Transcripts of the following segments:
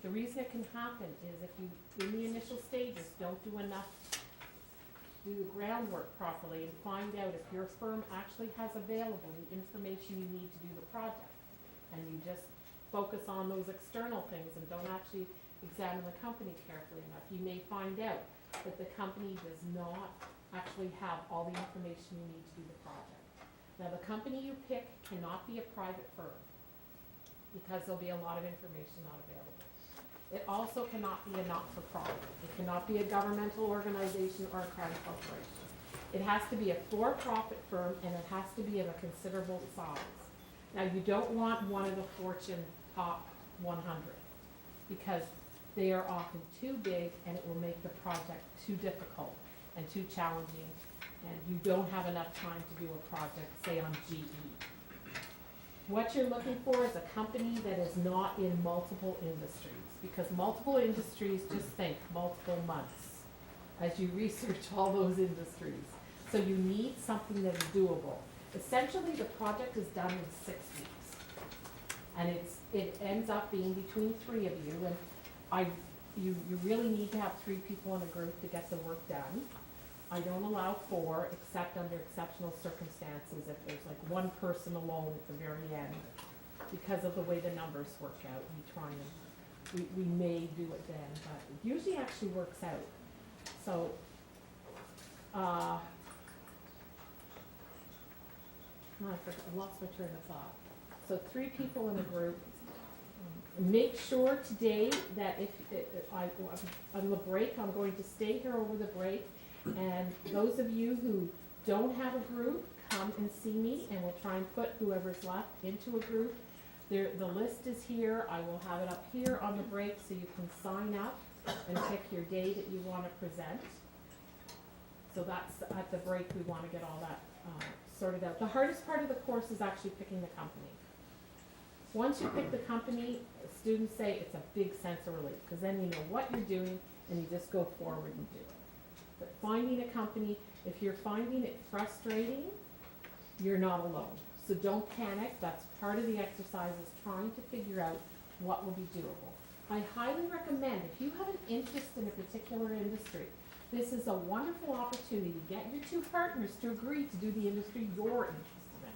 The reason it can happen is if you, in the initial stages, don't do the groundwork properly and find out if your firm actually has available the information you need to do the project. And you just focus on those external things and don't actually examine the company carefully enough, you may find out that the company does not actually have all the information you need to do the project. Now, the company you pick cannot be a private firm, because there'll be a lot of information not available. It also cannot be a not-for-profit. It cannot be a governmental organization or a crown corporation. It has to be a for-profit firm, and it has to be of a considerable size. Now, you don't want one of the Fortune top 100, because they are often too big and it will make the project too difficult and too challenging, and you don't have enough time to do a project, say on GE. What you're looking for is a company that is not in multiple industries, because multiple industries, just think multiple months as you research all those industries. So you need something that is doable. Essentially, the project is done in 6 weeks. And it ends up being between 3 of you, and you really need to have 3 people in a group to get the work done. I don't allow 4, except under exceptional circumstances, if there's like one person alone at the very end. Because of the way the numbers work out, we may do it then, but it usually actually works out. So, I lost my train of thought. So 3 people in a group. Make sure today that on the break, I'm going to stay here over the break, and those of you who don't have a group, come and see me, and we'll try and put whoever's left into a group. The list is here. I will have it up here on the break so you can sign up and pick your day that you want to present. So that's at the break. We want to get all that sorted out. The hardest part of the course is actually picking the company. Once you pick the company, students say it's a big sense of relief, because then you know what you're doing and you just go forward and do it. But finding a company, if you're finding it frustrating, you're not alone. So don't panic. That's part of the exercise, is trying to figure out what will be doable. I highly recommend, if you have an interest in a particular industry, this is a wonderful opportunity to get your 2 partners to agree to do the industry you're interested in.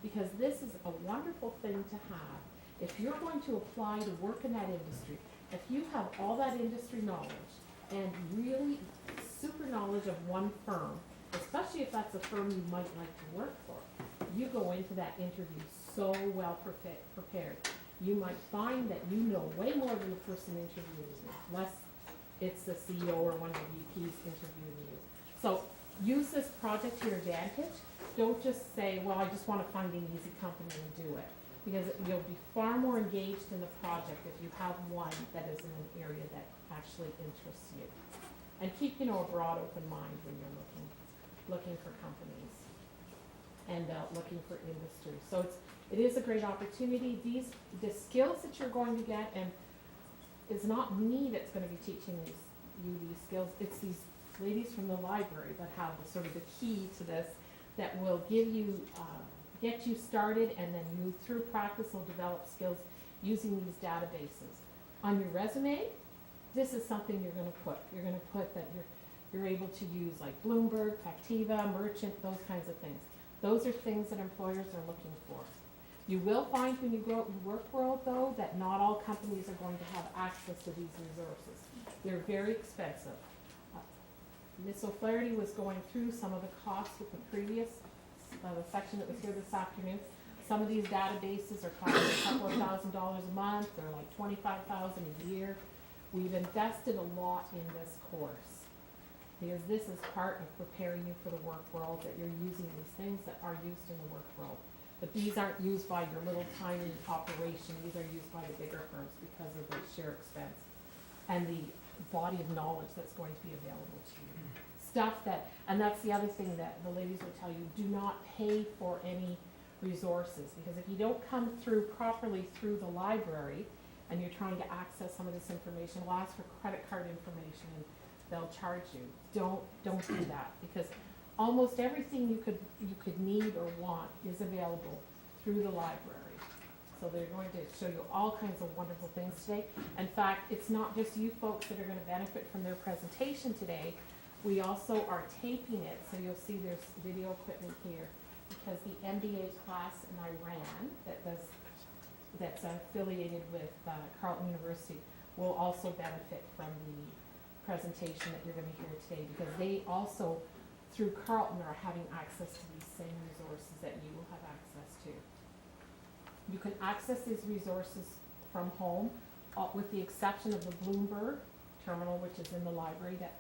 Because this is a wonderful thing to have. If you're going to apply to work in that industry, if you have all that industry knowledge and really super knowledge of one firm, especially if that's a firm you might like to work for, you go into that interview so well prepared. You might find that you know way more than the person interviewing you, unless it's the CEO or one of the VPs interviewing you. So use this project to your advantage. Don't just say, well, I just want to find an easy company and do it. Because you'll be far more engaged in the project if you have one that is in an area that actually interests you. And keep, a broad open mind when you're looking for companies and looking for industry. So it is a great opportunity. The skills that you're going to get, and it's not me that's going to be teaching you these skills. It's these ladies from the library that have sort of the key to this, that will give you, get you started, and then you, through practice, will develop skills using these databases. On your resume, this is something you're going to put. You're going to put that you're able to use like Bloomberg, Factiva, Merchant, those kinds of things. Those are things that employers are looking for. You will find when you go out in the work world, though, that not all companies are going to have access to these resources. They're very expensive. Ms. O'Flaherty was going through some of the costs with the previous the section that was here this afternoon. Some of these databases are costing a couple of $1,000s a month. They're like $25,000 a year. We've invested a lot in this course, because this is part of preparing you for the work world, that you're using these things that are used in the work world. But these aren't used by your little tiny operation. These are used by the bigger firms because of the sheer expense and the body of knowledge that's going to be available to you. Stuff that, and that's the other thing that the ladies will tell you, do not pay for any resources, because if you don't come through properly through the library and you're trying to access some of this information, we'll ask for credit card information and they'll charge you. Don't do that, because almost everything you could need or want is available through the library. So they're going to show you all kinds of wonderful things today. In fact, it's not just you folks that are gonna benefit from their presentation today. We also are taping it, so you'll see there's video equipment here, because the MBA class in Iran that's affiliated with Carleton University will also benefit from the presentation that you're gonna hear today, because they also, through Carleton, are having access to these same resources that you will have access to. You can access these resources from home, with the exception of the Bloomberg terminal, which is in the library, that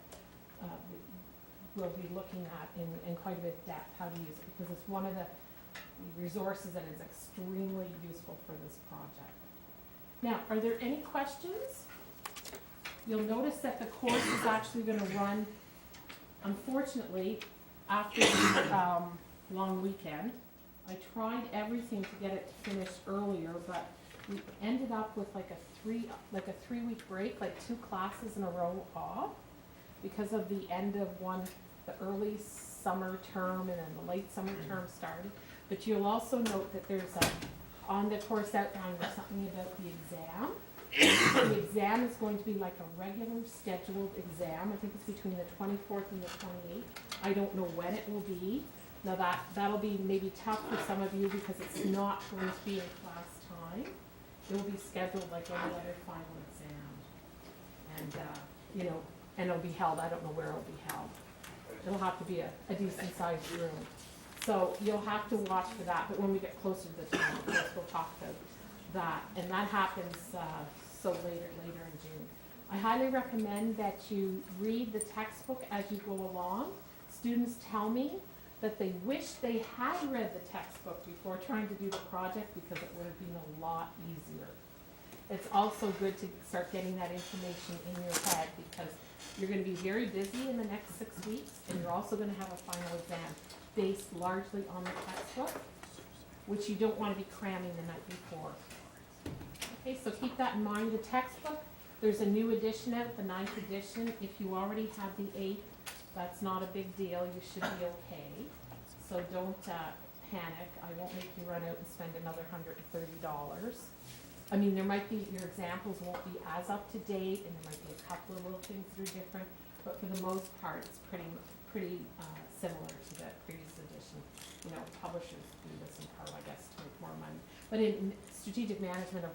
we'll be looking at in quite a bit of depth how to use it, because it's one of the resources that is extremely useful for this project. Now, are there any questions? You'll notice that the course is actually going to run, unfortunately, after the long weekend. I tried everything to get it finished earlier, but we ended up with like a 3-week break, like 2 classes in a row off, because of the end of the early summer term and then the late summer term started. But you'll also note that there's on the course outline, there's something about the exam. The exam is going to be like a regular scheduled exam. I think it's between the 24th and the 28th. I don't know when it will be. Now that'll be maybe tough for some of you, because it's not going to be in class time. It will be scheduled like any other final exam. And, and it'll be held, I don't know where it'll be held. It'll have to be a decent sized room. So you'll have to watch for that, but when we get closer to the time, of course, we'll talk about that. And that happens later in June. I highly recommend that you read the textbook as you go along. Students tell me that they wish they had read the textbook before trying to do the project, because it would have been a lot easier. It's also good to start getting that information in your head, because you're going to be very busy in the next 6 weeks, and you're also going to have a final exam based largely on the textbook, which you don't want to be cramming the night before. Okay, so keep that in mind. The textbook, there's a new edition out, the 9th edition. If you already have the 8th, that's not a big deal. You should be okay. So don't panic. I won't make you run out and spend another $130. I mean, there might be, your examples won't be as up to date, and there might be a couple of little things that are different, but for the most part, it's pretty similar to the previous edition. Publishers do this in part, I guess, to make more money. But in strategic management, of